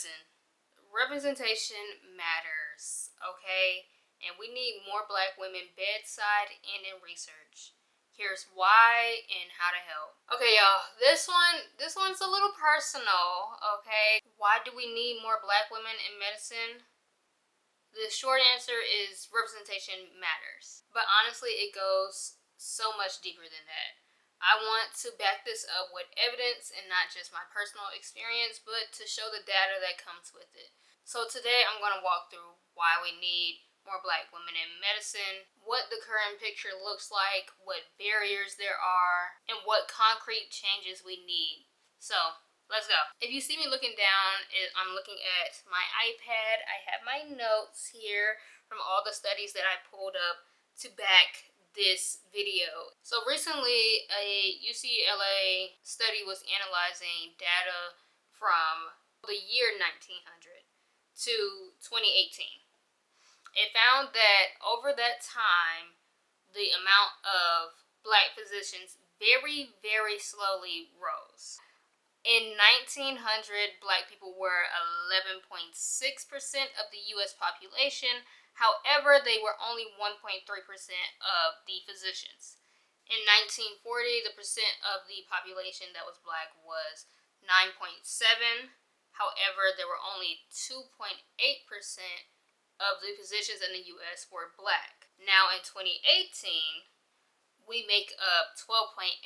medicine, representation matters, okay? And we need more black women bedside and in research. Here's why and how to help. Okay, y'all, this one's a little personal, okay? Why do we need more black women in medicine? The short answer is representation matters. But honestly, it goes so much deeper than that. I want to back this up with evidence and not just my personal experience, but to show the data that comes with it. So today I'm going to walk through why we need more black women in medicine, what the current picture looks like, what barriers there are, and what concrete changes we need. So, let's go. If you see me looking down, I'm looking at my iPad. I have my notes here from all the studies that I pulled up to back this video. So recently, a UCLA study was analyzing data from the year 1900 to 2018. It found that over that time, the amount of black physicians very, very slowly rose. In 1900, black people were 11.6% of the U.S. population. However, they were only 1.3% of the physicians. In 1940, the percent of the population that was black was 9.7. However, there were only 2.8% of the physicians in the U.S. were black. Now in 2018, we make up 12.8%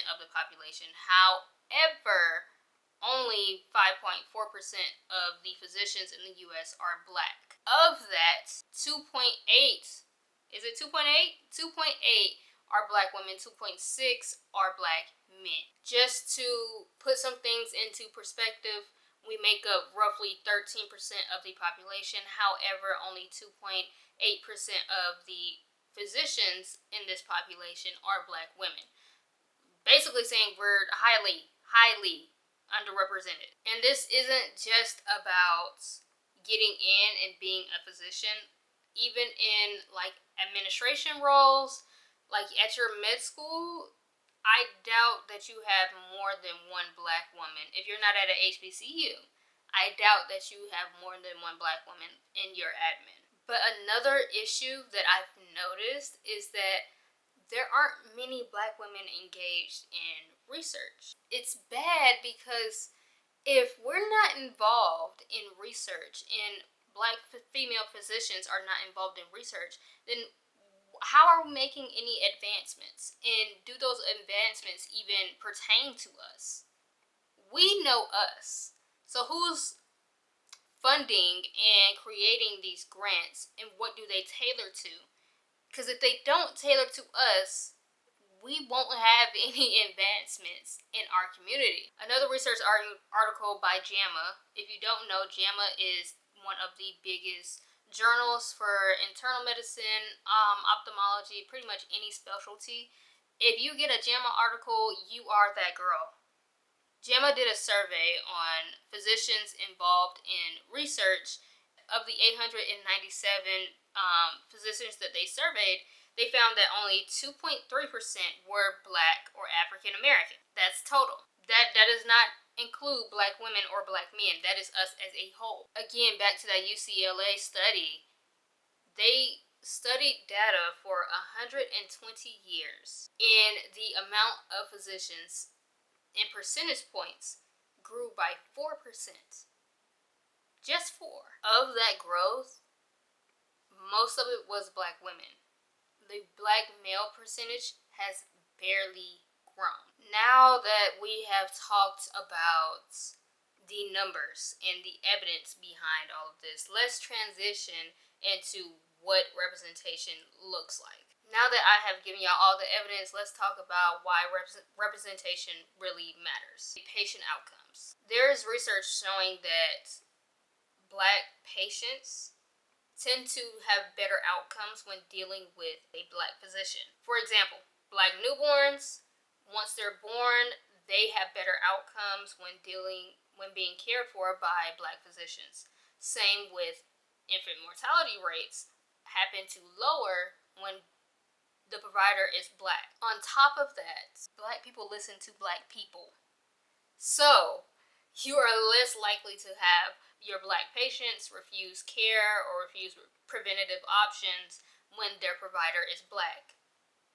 of the population. However, only 5.4% of the physicians in the U.S. are black. Of that, 2.8, is it 2.8? 2.8 are black women, 2.6 are black men. Just to put some things into perspective, we make up roughly 13% of the population. However, only 2.8% of the physicians in this population are black women. Basically saying we're highly underrepresented. And this isn't just about getting in and being a physician. Even in like administration roles, like at your med school, I doubt that you have more than one black woman. If you're not at a HBCU, I doubt that you have more than one black woman in your admin. But another issue that I've noticed is that there aren't many black women engaged in research. It's bad because if we're not involved in research and black female physicians are not involved in research, then how are we making any advancements? And do those advancements even pertain to us? We know us. So who's funding and creating these grants, and what do they tailor to? Because if they don't tailor to us, we won't have any advancements in our community. Another research article by JAMA. If you don't know, JAMA is one of the biggest journals for internal medicine, ophthalmology, pretty much any specialty. If you get a JAMA article, you are that girl. JAMA did a survey on physicians involved in research. Of the 897 physicians that they surveyed, they found that only 2.3% were black or African American. That's total. That does not include black women or black men. That is us as a whole. Again, back to that UCLA study, they studied data for 120 years, and the amount of physicians in percentage points grew by 4%. Just 4. Of that growth, most of it was black women. The black male percentage has barely grown. Now that we have talked about the numbers and the evidence behind all of this, let's transition into what representation looks like. Now that I have given y'all all the evidence, let's talk about why representation really matters. Patient outcomes. There is research showing that black patients tend to have better outcomes when dealing with a black physician. For example, black newborns, once they're born, they have better outcomes when being cared for by black physicians. Same with infant mortality rates happen to lower when the provider is black. On top of that, black people listen to black people. So, you are less likely to have your black patients refuse care or refuse preventative options when their provider is black,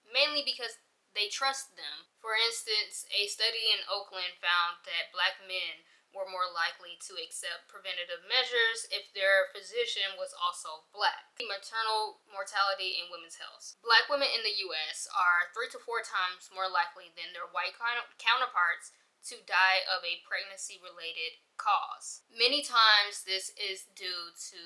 mainly because they trust them. For instance, a study in Oakland found that black men were more likely to accept preventative measures if their physician was also black. Maternal mortality in women's health. Black women in the US are 3 to 4 times more likely than their white counterparts to die of a pregnancy-related cause. Many times this is due to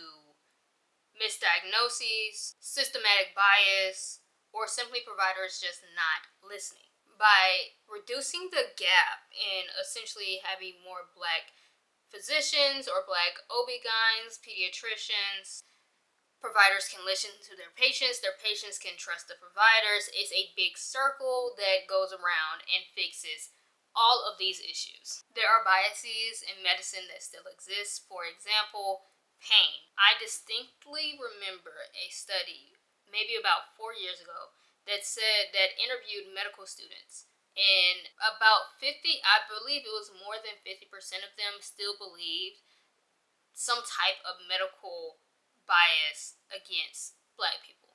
misdiagnoses, systematic bias, or simply providers just not listening. By reducing the gap in essentially having more black physicians or black OB-GYNs, pediatricians, providers can listen to their patients can trust the providers. It's a big circle that goes around and fixes all of these issues. There are biases in medicine that still exist. For example, pain. I distinctly remember a study, maybe about 4 years ago, that said that interviewed medical students, and about 50, I believe it was more than 50% of them still believed some type of medical bias against black people.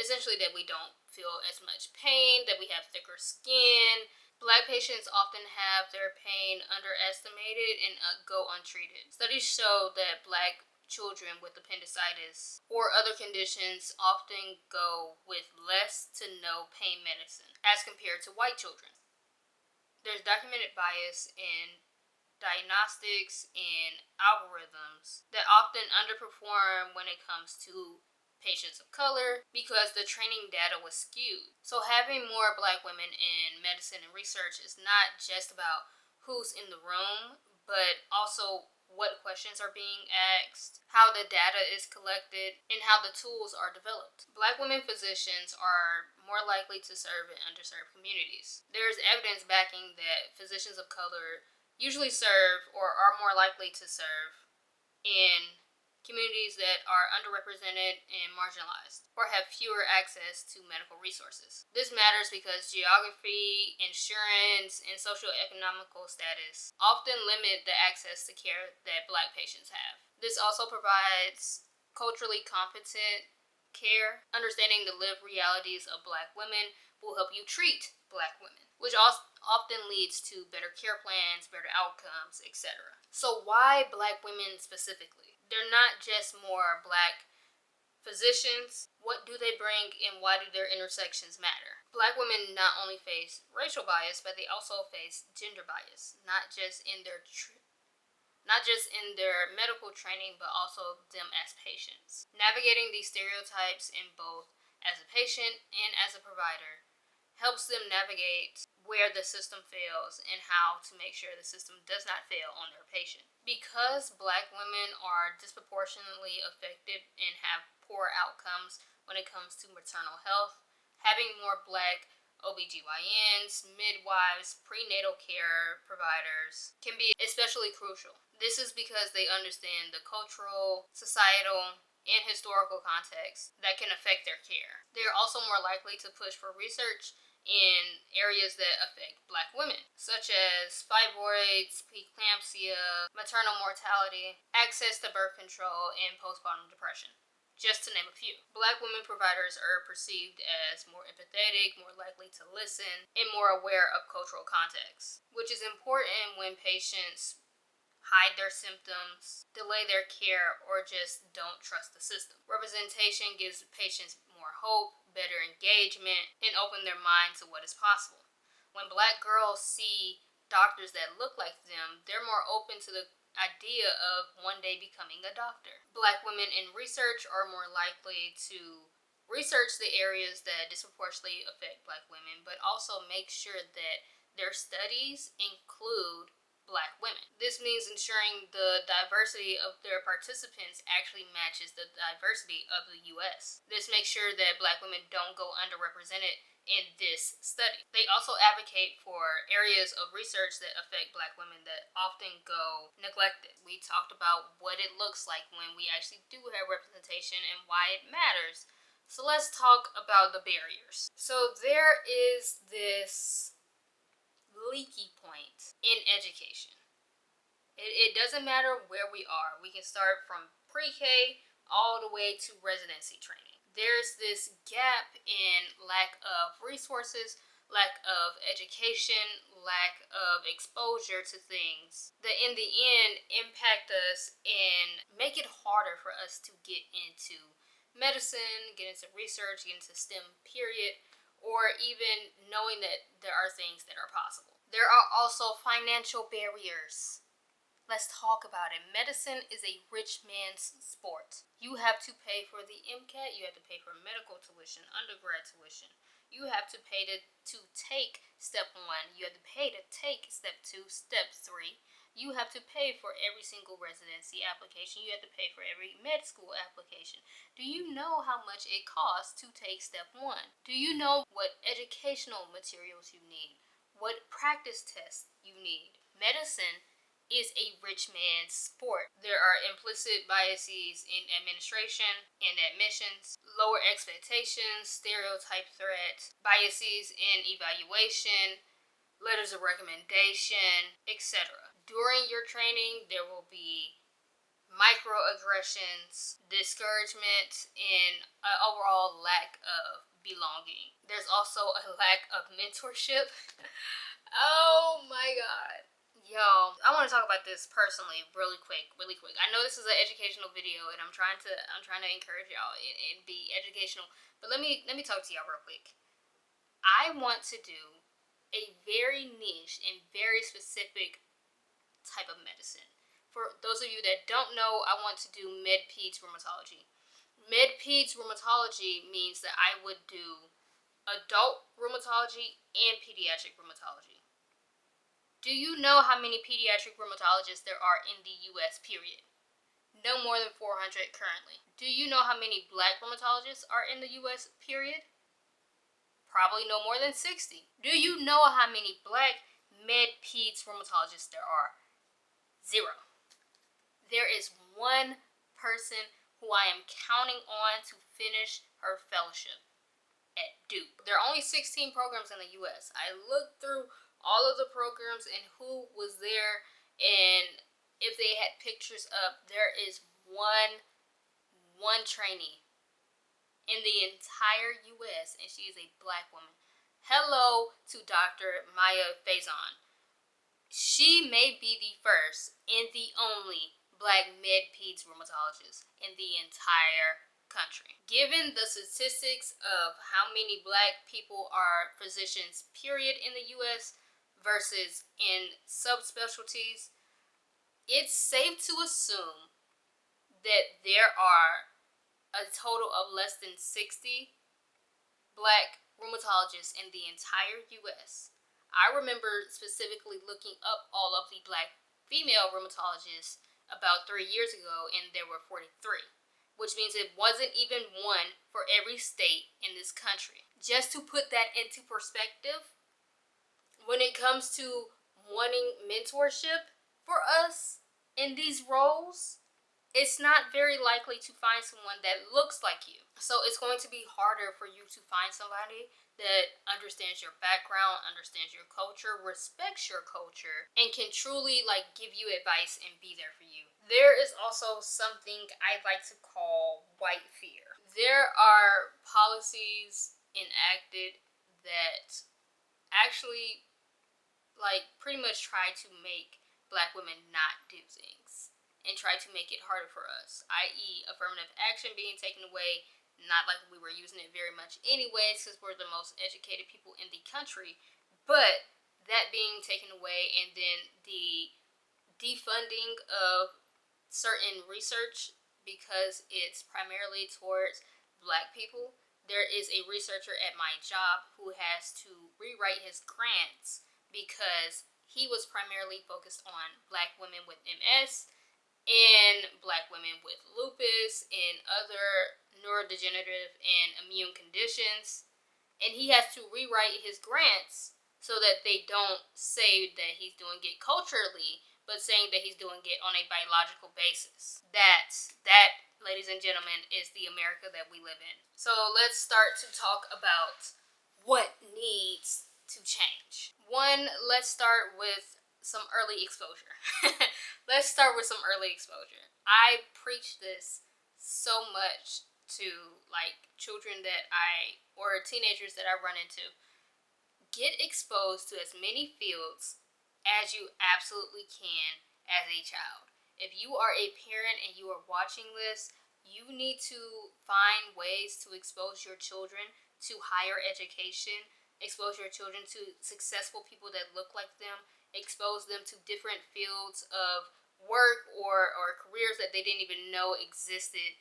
Essentially that we don't feel as much pain, that we have thicker skin. Black patients often have their pain underestimated and go untreated. Studies show that black children with appendicitis or other conditions often go with less to no pain medicine as compared to white children. There's documented bias in diagnostics and algorithms that often underperform when it comes to patients of color because the training data was skewed. So having more black women in medicine and research is not just about who's in the room, but also what questions are being asked, how the data is collected, and how the tools are developed. Black women physicians are more likely to serve in underserved communities. There's evidence backing that physicians of color usually serve or are more likely to serve in communities that are underrepresented and marginalized or have fewer access to medical resources. This matters because geography, insurance, and socioeconomical status often limit the access to care that black patients have. This also provides culturally competent care. Understanding the lived realities of black women will help you treat black women, which also often leads to better care plans, better outcomes, etc. So why black women specifically? They're not just more black physicians. What do they bring and why do their intersections matter? Black women not only face racial bias, but they also face gender bias, not just in their medical training, but also them as patients. Navigating these stereotypes in both as a patient and as a provider helps them navigate where the system fails and how to make sure the system does not fail on their patient. Because black women are disproportionately affected and have poor outcomes when it comes to maternal health, having more black OBGYNs, midwives, prenatal care providers can be especially crucial. This is because they understand the cultural, societal, and historical context that can affect their care. They are also more likely to push for research in areas that affect black women, such as fibroids, preeclampsia, maternal mortality, access to birth control, and postpartum depression, just to name a few. Black women providers are perceived as more empathetic, more likely to listen, and more aware of cultural context, which is important when patients hide their symptoms, delay their care, or just don't trust the system. Representation gives patients more hope, better engagement, and open their mind to what is possible. When black girls see doctors that look like them, they're more open to the idea of one day becoming a doctor. Black women in research are more likely to research the areas that disproportionately affect black women, but also make sure that their studies include black women. This means ensuring the diversity of their participants actually matches the diversity of the US. This makes sure that black women don't go underrepresented in this study. They also advocate for areas of research that affect black women that often go neglected. We talked about what it looks like when we actually do have representation and why it matters. So let's talk about the barriers. So there is this leaky point in education. It doesn't matter where we are. We can start from pre-K all the way to residency training. There's this gap in lack of resources, lack of education, lack of exposure to things that in the end impact us and make it harder for us to get into medicine, get into research, get into STEM period, or even knowing that there are things that are possible. There are also financial barriers. Let's talk about it. Medicine is a rich man's sport. You have to pay for the MCAT, you have to pay for medical tuition, undergrad tuition. You have to pay to take step 1, you have to pay to take step 2, step 3. You have to pay for every single residency application. You have to pay for every med school application. Do you know how much it costs to take step 1? Do you know what educational materials you need? What practice tests you need? Medicine is a rich man's sport. There are implicit biases in administration and admissions, lower expectations, stereotype threats, biases in evaluation, letters of recommendation, etc. During your training, there will be microaggressions, discouragement, and an overall lack of belonging. There's also a lack of mentorship. Oh my god. Yo, I want to talk about this personally, really quick. I know this is an educational video, and I'm trying to encourage y'all and be educational. But let me talk to y'all real quick. I want to do a very niche and very specific type of medicine. For those of you that don't know, I want to do med-peds rheumatology. Med-peds rheumatology means that I would do adult rheumatology and pediatric rheumatology. Do you know how many pediatric rheumatologists there are in the U.S., period? No more than 400 currently. Do you know how many black rheumatologists are in the U.S., period? Probably no more than 60. Do you know how many black med-peds rheumatologists there are? 0. There is one person who I am counting on to finish her fellowship at Duke. There are only 16 programs in the U.S. I looked through all of the programs and who was there, and if they had pictures up, there is one trainee in the entire U.S., and she is a black woman. Hello to Dr. Maya Faison. She may be the first and the only black med-peds rheumatologist in the entire country. Given the statistics of how many black people are physicians, period, in the U.S., versus in subspecialties, it's safe to assume that there are a total of less than 60 black rheumatologists in the entire U.S. I remember specifically looking up all of the black female rheumatologists about 3 years ago, and there were 43, which means it wasn't even one for every state in this country. Just to put that into perspective, when it comes to wanting mentorship for us in these roles, it's not very likely to find someone that looks like you. So it's going to be harder for you to find somebody that understands your background, understands your culture, respects your culture, and can truly give you advice and be there for you. There is also something I like to call white fear. There are policies enacted that actually pretty much try to make black women not do things and try to make it harder for us, i.e. affirmative action being taken away. Not like we were using it very much anyways, because we're the most educated people in the country, but that being taken away, and then the defunding of certain research because it's primarily towards black people. There is a researcher at my job who has to rewrite his grants because he was primarily focused on black women with MS and black women with lupus and other neurodegenerative and immune conditions. And he has to rewrite his grants so that they don't say that he's doing it culturally, but saying that he's doing it on a biological basis. That, ladies and gentlemen, is the America that we live in. So let's start to talk about what needs to change. One, let's start with some early exposure. Let's start with some early exposure. I preach this so much to like children or teenagers that I run into. Get exposed to as many fields as you absolutely can as a child. If you are a parent and you are watching this, you need to find ways to expose your children to higher education, expose your children to successful people that look like them, expose them to different fields of work or careers that they didn't even know existed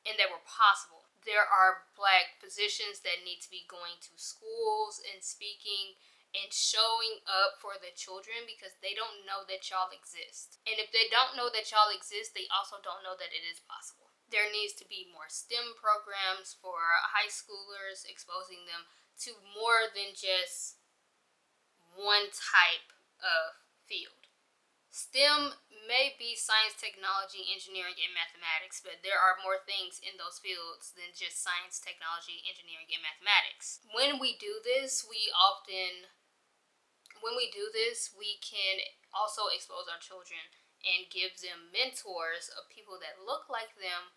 and that were possible. There are Black physicians that need to be going to schools and speaking and showing up for the children because they don't know that y'all exist. And if they don't know that y'all exist, they also don't know that it is possible. There needs to be more STEM programs for high schoolers, exposing them to more than just one type of field. STEM may be science, technology, engineering, and mathematics, but there are more things in those fields than just science, technology, engineering, and mathematics. When we do this, we can also expose our children and give them mentors of people that look like them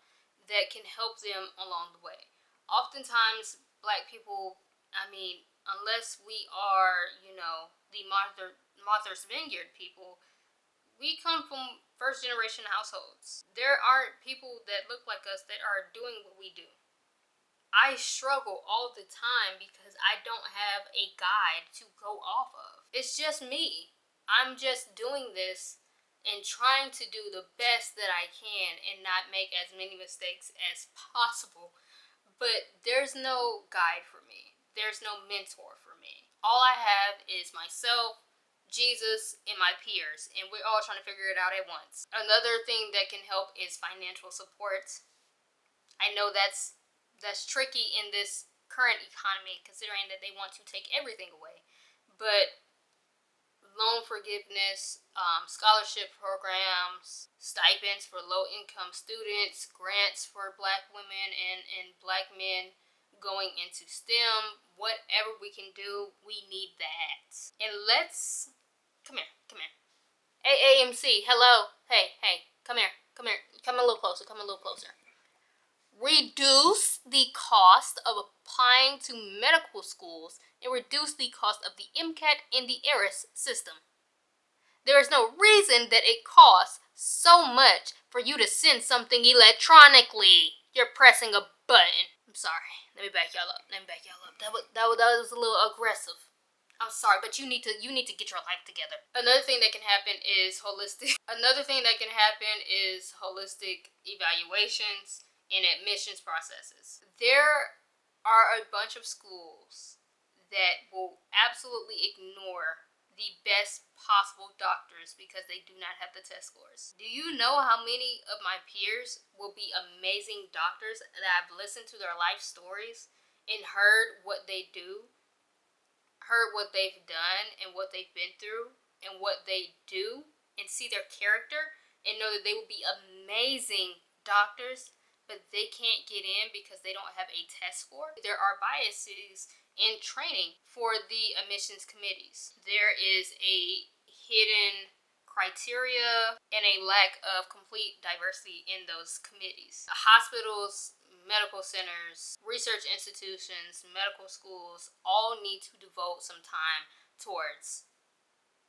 that can help them along the way. Oftentimes, Black people, unless we are, the Martha's Vineyard people, we come from first generation households. There aren't people that look like us that are doing what we do. I struggle all the time because I don't have a guide to go off of. It's just me. I'm just doing this and trying to do the best that I can and not make as many mistakes as possible. But there's no guide for me. There's no mentor for me. All I have is myself, Jesus, and my peers, and we're all trying to figure it out at once. Another thing that can help is financial support. I know that's tricky in this current economy, considering that they want to take everything away. But loan forgiveness, scholarship programs, stipends for low-income students, grants for Black women and Black men going into STEM, whatever we can do, we need that. And let's come here. AAMC, hello. Hey, come here. Come a little closer. Reduce the cost of applying to medical schools and reduce the cost of the MCAT and the ERAS system. There is no reason that it costs so much for you to send something electronically. You're pressing a button. I'm sorry. Let me back y'all up. That was a little aggressive. I'm sorry, but you need to get your life together. Another thing that can happen is holistic evaluations and admissions processes. There are a bunch of schools that will absolutely ignore the best possible doctors because they do not have the test scores. Do you know how many of my peers will be amazing doctors that I've listened to their life stories and heard what they do, heard what they've done and what they've been through and what they do, and see their character and know that they will be amazing doctors, but they can't get in because they don't have a test score? There are biases in training for the admissions committees. There is a hidden criteria and a lack of complete diversity in those committees. Hospitals, medical centers, research institutions, medical schools all need to devote some time towards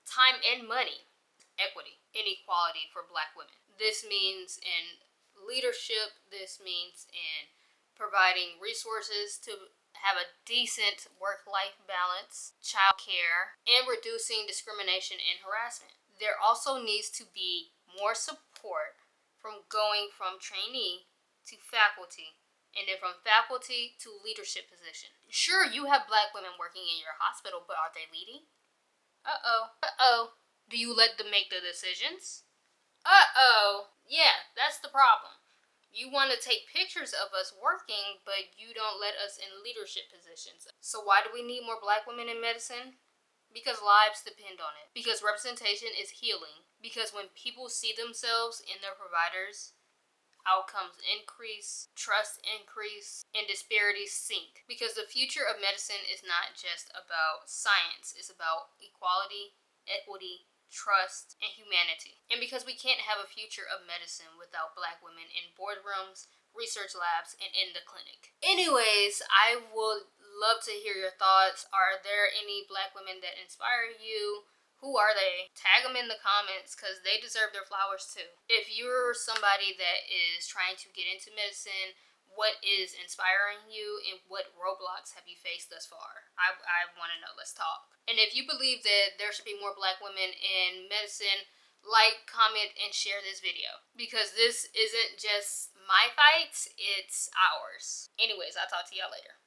time and money, equity, and equality for Black women. This means in leadership, this means in providing resources to have a decent work-life balance, child care, and reducing discrimination and harassment. There also needs to be more support from going from trainee to faculty, and then from faculty to leadership position. Sure, you have Black women working in your hospital, but are they leading? Uh-oh. Do you let them make the decisions? Yeah, that's the problem. You want to take pictures of us working, but you don't let us in leadership positions. So why do we need more Black women in medicine? Because lives depend on it. Because representation is healing. Because when people see themselves in their providers, outcomes increase, trust increase, and disparities sink. Because the future of medicine is not just about science. It's about equality, equity, trust, and humanity. And because we can't have a future of medicine without Black women in boardrooms, research labs, and in the clinic. Anyways, I would love to hear your thoughts. Are there any Black women that inspire you? Who are they? Tag them in the comments because they deserve their flowers too. If you're somebody that is trying to get into medicine, what is inspiring you and what roadblocks have you faced thus far? I want to know. Let's talk. And if you believe that there should be more Black women in medicine, like, comment, and share this video. Because this isn't just my fight, it's ours. Anyways, I'll talk to y'all later.